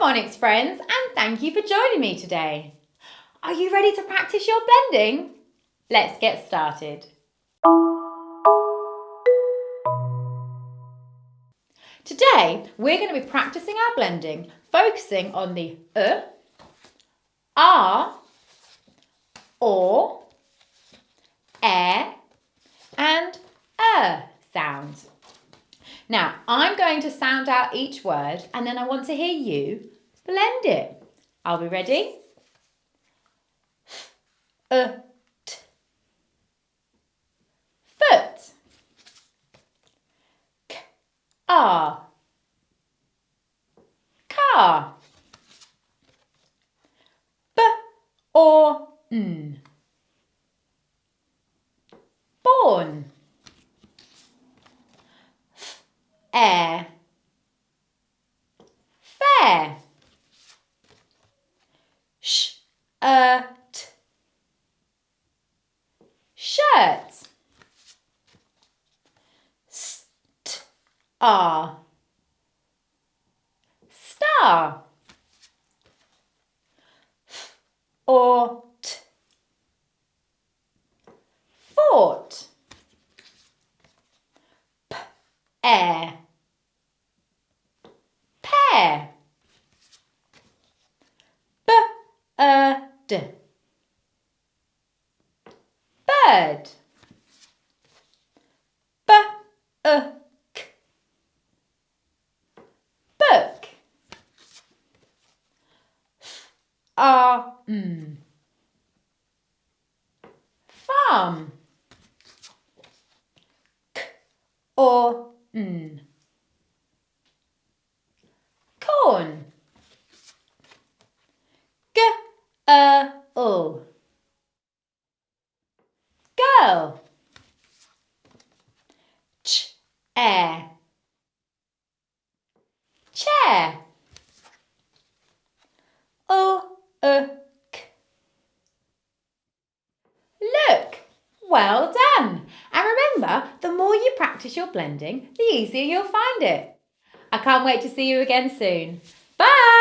Phonics friends, and thank you for joining me today. Are you ready to practice your blending? Let's get started. Today, we're going to be practicing our blending, focusing on the R, or, and sounds. Now, I'm going to sound out each word and then I want to hear you blend it. Are we ready? T. Foot. Car. Car. B or n. Born. Air. Fair. Shirt. Shirt. Star. Star. Fort. Fort. Pear. Pear. Bird. Bird. Book. Book. Farm. Farm. K or n. Corn. Girl. Girl. Chair. Chair. Look, well done. And remember, the more you practice your blending, the easier you'll find it. I can't wait to see you again soon. Bye.